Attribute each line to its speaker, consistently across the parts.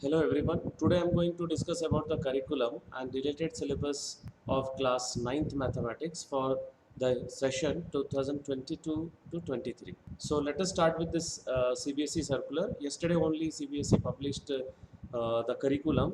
Speaker 1: Hello everyone. Today I am going to discuss about the curriculum and related syllabus of class ninth mathematics for the session 2022 to 23. So let us start with this CBSE circular. Yesterday only CBSE published the curriculum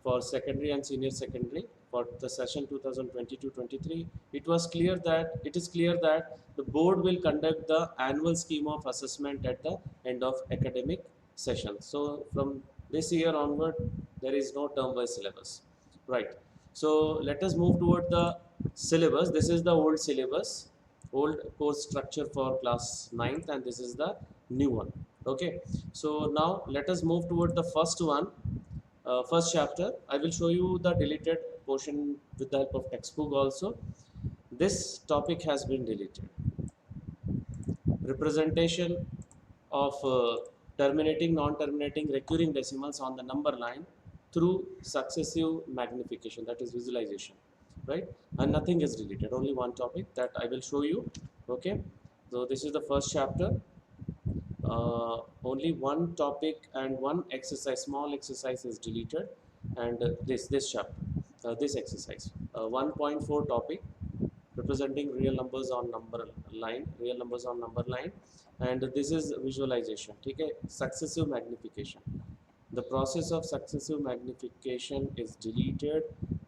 Speaker 1: for secondary and senior secondary for the session 2022-23. It is clear that the board will conduct the annual scheme of assessment at the end of academic session. So from this year onward, there is no term-wise syllabus, right? So let us move toward the syllabus. This is the old syllabus, old course structure for class ninth, and this is the new one. Okay, so now let us move toward the first one, first chapter. I will show you the deleted portion with the help of textbook also. This topic has been deleted. Representation of terminating, non-terminating, recurring decimals on the number line through successive magnification, that is visualization, right? And nothing is deleted, only one topic that I will show you. Okay, so this is the first chapter. Only one topic and one exercise, small exercise is deleted, and this chapter, this exercise, 1.4 topic, representing real numbers on number line, real numbers on number line, and this is visualization. Okay, successive magnification. The process of successive magnification is deleted,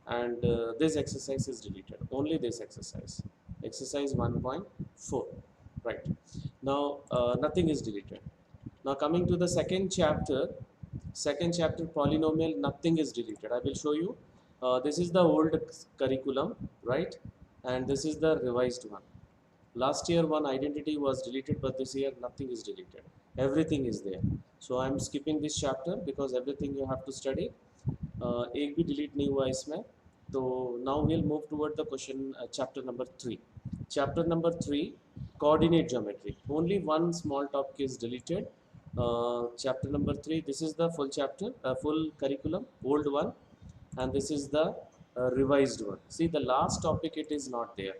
Speaker 1: and this exercise is deleted. Only this exercise 1.4, right? Now nothing is deleted. Now coming to the second chapter polynomial, nothing is deleted. I will show you. This is the old curriculum, right? And this is the revised one. Last year one identity was deleted, but this year nothing is deleted. Everything is there. So I am skipping this chapter because everything you have to study. एक भी delete नहीं हुआ इसमें. So now we'll move toward the question, chapter number 3. Chapter number 3, coordinate geometry. Only one small topic is deleted. Chapter number 3, this is the full chapter, full curriculum, old one, and this is the revised one. See, the last topic, it is not there.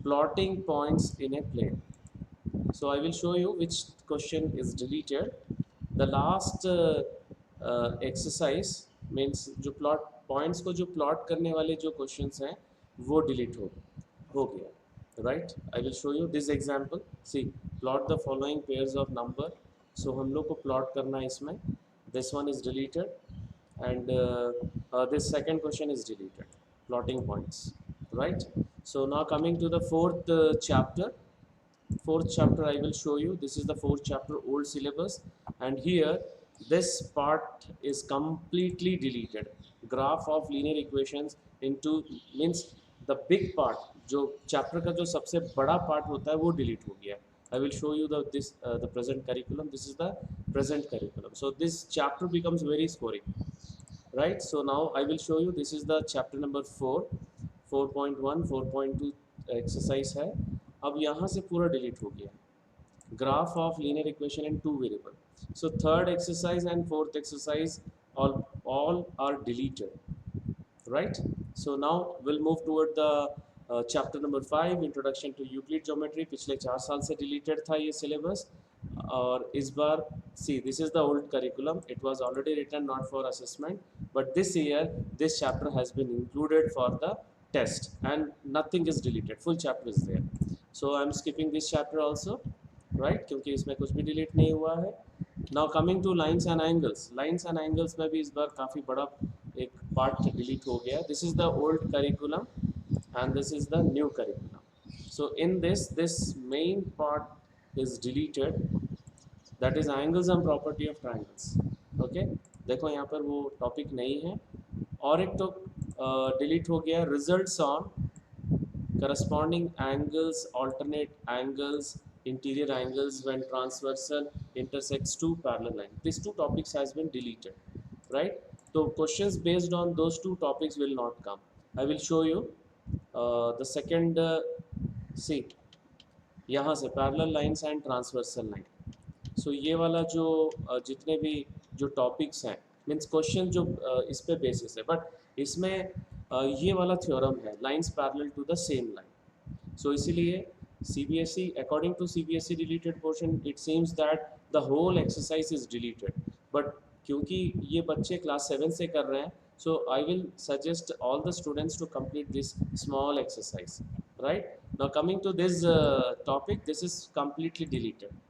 Speaker 1: Plotting points in a plane. So I will show you which question is deleted. The last exercise means जो plot points को जो plot करने वाले जो questions हैं वो delete हो गया, right? I will show you this example. See, plot the following pairs of number. So हम लोग को plot करना है इसमें. This one is deleted, and this second question is deleted. Plotting points, right? So now coming to the fourth chapter I will show you. This is the fourth chapter, old syllabus, and here this part is completely deleted. Graph of linear equations into means the big part, जो chapter का जो सबसे बड़ा part होता है वो delete हो गया. I will show you the present curriculum. This is the present curriculum. So this chapter becomes very scoring, right? So now I will show you. This is the chapter number 4, 4.1, 4.2 exercise है. अब यहाँ से पूरा delete हो गया. Graph of linear equation in two variable. So third exercise and fourth exercise all are deleted, right? So now we'll move toward the chapter number 5, introduction to Euclid geometry. पिछले 4 साल से deleted था ये syllabus, और इस बार see, this is the old curriculum. It was already written not for assessment, but this year this chapter has been included for the test, and nothing is deleted. Full chapter is there. So I'm skipping this chapter also, right? क्योंकि इसमें कुछ भी delete नहीं हुआ है. Now coming to lines and angles. Lines and angles में भी इस बार काफ़ी बड़ा एक part delete हो गया. This is the old curriculum and this is the new curriculum. So in this main part is deleted, that is angles and property of triangles. Okay, देखो यहाँ पर वो topic नहीं है. और एक तो delete हो गया, results on corresponding angles, alternate angles, interior angles when transversal intersects two parallel lines. These two topics has been deleted, right? So questions based on those two topics will not come. I will show you the second. See, यहाँ से parallel lines and transversal line. So ये वाला जो जितने भी जो topics हैं means question जो इस पे बेसिस है, बट इसमें ये वाला थ्योरम है, lines parallel to the same line. So इसीलिए CBSE, according to CBSE deleted portion, it seems that the whole exercise is deleted, but क्योंकि ये बच्चे क्लास 7 से कर रहे हैं, so I will suggest all the students to complete this small exercise. Right, now coming to this topic, this is completely deleted.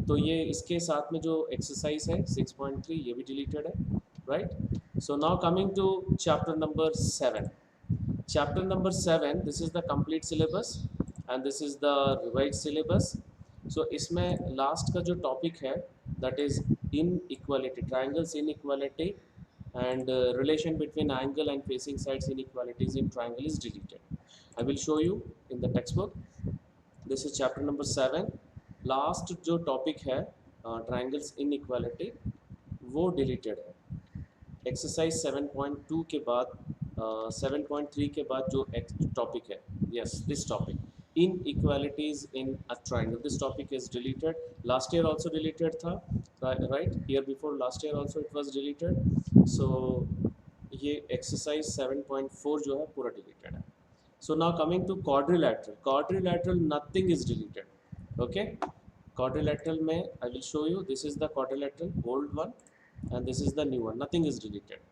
Speaker 1: तो ये इसके साथ में जो एक्सरसाइज है 6.3 ये भी डिलीटेड है. Right, so now coming to chapter number 7. Chapter number 7, this is the complete syllabus and this is the revise syllabus. So इसमें लास्ट का जो टॉपिक है that is inequality, triangles inequality and relation between angle and facing sides inequalities in triangle is deleted. I will show you in the textbook. This is chapter number 7. Last जो topic है triangles inequality वो deleted है. Exercise 7.2 के बाद 7.3 के बाद जो topic है, yes this topic inequalities in a triangle, this topic is deleted. Last year also deleted था, right, year before last year also it was deleted. So ये एक्सरसाइज 7.4 जो है पूरा डिलीटेड है. So now coming to quadrilateral. Quadrilateral nothing is deleted. Okay, quadrilateral में I will show you, this is the quadrilateral old one and this is the new one, nothing is deleted.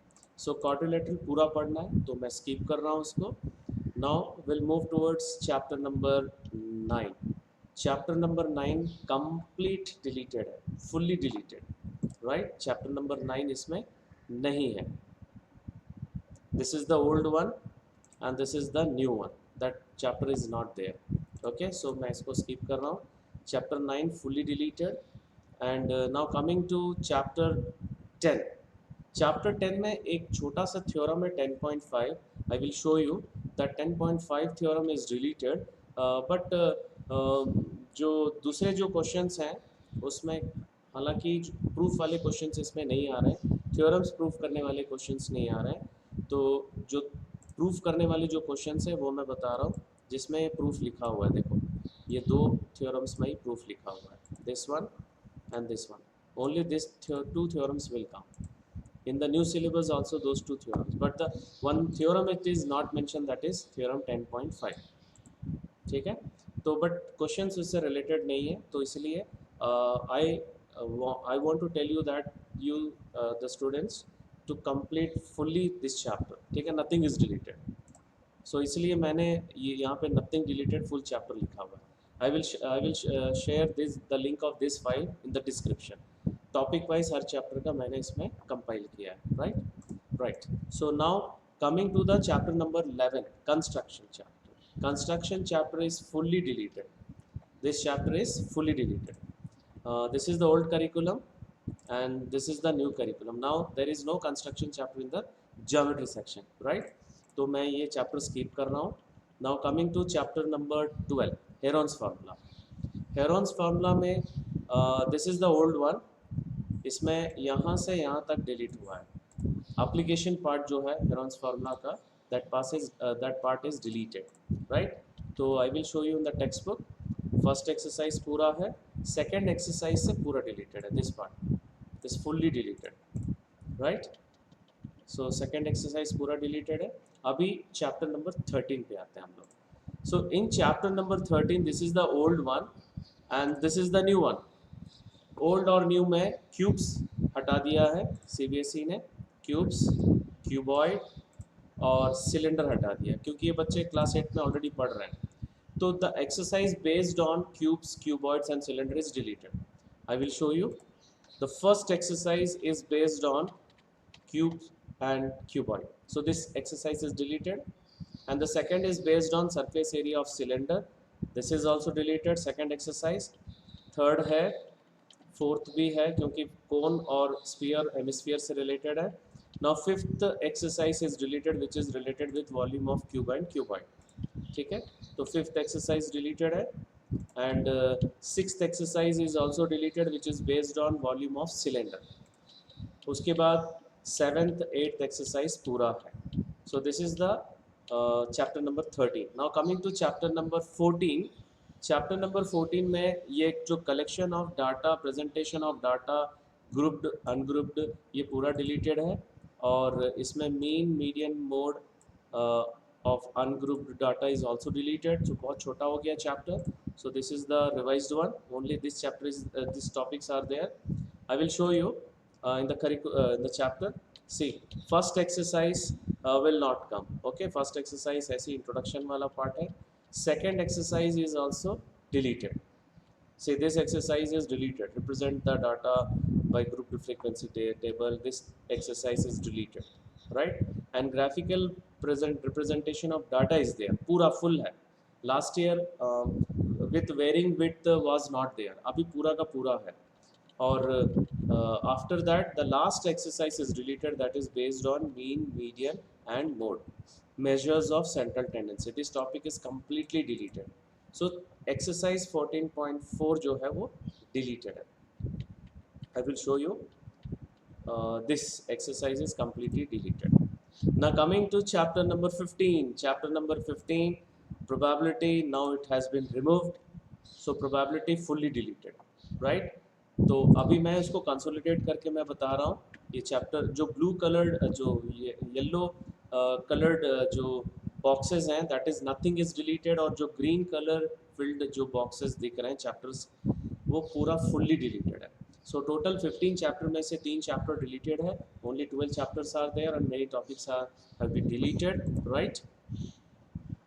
Speaker 1: So quadrilateral पूरा पढ़ना है तो मैं skip कर रहा हूँ उसको. Now we'll move towards chapter number 9. Chapter number 9 complete deleted है, fully deleted. Right, chapter number 9 इसमें नहीं है. This is the old one and this is the new one. That chapter is not there. Okay, so मैं इसको skip कर रहा हूँ. Chapter 9 fully deleted. And now coming to chapter 10. Chapter 10 में एक छोटा सा theorem है 10.5. I will show you that 10.5 theorem is deleted. But जो दूसरे जो questions हैं उसमें हालांकि proof वाले questions इसमें नहीं आ रहे हैं, theorems proof करने वाले questions नहीं आ रहे हैं. तो जो proof करने वाले जो questions हैं वो मैं बता रहा हूँ जिसमें प्रूफ लिखा हुआ है. देखो ये दो थ्योरम्स में ही प्रूफ लिखा हुआ है, this one and this one. Only this two theorems will come in the new syllabus also, those two theorems, but the one theorem it is not mentioned, that is theorem 10.5. ठीक है, तो but questions उससे related नहीं है तो इसलिए I want to tell you that you the students to complete fully this chapter. ठीक है, nothing is deleted. सो इसलिए मैंने ये यहाँ पे नथिंग डिलीटेड फुल चैप्टर लिखा हुआ है. I will share this the link of this file in the description. Topic wise हर चैप्टर का मैंने इसमें कंपाइल किया है. Right. So now coming to the chapter number 11, construction chapter. Construction chapter is fully deleted. This chapter is fully deleted. This is the old curriculum and this is the new curriculum. Now there is no construction chapter in the geometry section, right? तो मैं ये chapter skip कर रहा हूँ. Now coming to chapter number 12, Heron's formula. Heron's formula में this is the old one. इसमें यहाँ से यहाँ तक डिलीट हुआ है. एप्लीकेशन पार्ट जो है हेरॉन्स फार्मूला का, that part is deleted. Right, तो I will show you in the text book. First exercise पूरा है, सेकेंड एक्सरसाइज से पूरा डिलीटेड है. This part is fully deleted. Right, so second exercise पूरा डिलीटेड है. अभी चैप्टर नंबर 13 पे आते हैं हम लोग. So in chapter number 13 this is the old one and this is the new one. Old और न्यू में क्यूब्स हटा दिया है सीबीएसई ने. क्यूब्स, क्यूबॉइड और सिलेंडर हटा दिया क्योंकि ये बच्चे क्लास 8 में ऑलरेडी पढ़ रहे हैं. तो the exercise based on cubes, cuboids and cylinder is deleted. I will show you. The first exercise is based on cubes and cuboid. So this exercise is deleted. And the second is based on surface area of cylinder. This is also deleted, second exercise. Third है, fourth भी है क्योंकि cone और sphere hemisphere से related है. Now fifth exercise is deleted which is related with volume of cube and cuboid. ठीक है, तो fifth exercise deleted है. And sixth exercise is also deleted which is based on volume of cylinder. उसके बाद seventh eighth exercise पूरा है. So this is the chapter number 13. Now coming to chapter number 14. Chapter number 14 में ये जो collection of data, presentation of data, grouped, ungrouped, ये पूरा deleted है. और इसमें mean, median, mode of ungrouped data is also deleted. जो बहुत छोटा हो गया चैप्टर. So this is the revised one. Only this chapter is this topics are there. I will show you. in the chapter. See, first exercise will not come. Okay, first exercise ऐसी introduction वाला part है. Second exercise is also deleted. Say this exercise is deleted. Represent the data by group to frequency table. This exercise is deleted, right? And graphical present representation of data is there. पूरा full है. Last year with varying width was not there. अभी पूरा का पूरा है. Or after that, the last exercise is deleted. That is based on mean, median, and mode. Measures of central tendency. This topic is completely deleted. So exercise 14.4 जो है वो deleted है. I will show you. This exercise is completely deleted. Now coming to chapter number 15. Chapter number 15, probability. Now it has been removed. So probability fully deleted, right? तो अभी मैं इसको consolidate करके मैं बता रहा हूँ. ये चैप्टर जो ब्लू कलर्ड जो येलो कलर्ड जो बॉक्सेस हैं, that is nothing is deleted. और जो ग्रीन कलर फिल्ड जो बॉक्सेस दिख रहे हैं चैप्टर्स, वो पूरा फुल्ली डिलीटेड है. सो टोटल 15 चैप्टर में से 3 चैप्टर डिलीटेड है. Only 12 chapters are there and many topics are have been deleted, right?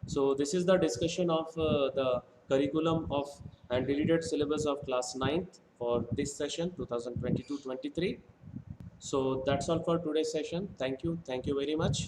Speaker 1: So this is the discussion of the curriculum of and deleted syllabus of class 9th for this session 2022-23. So that's all for today's session. Thank you very much.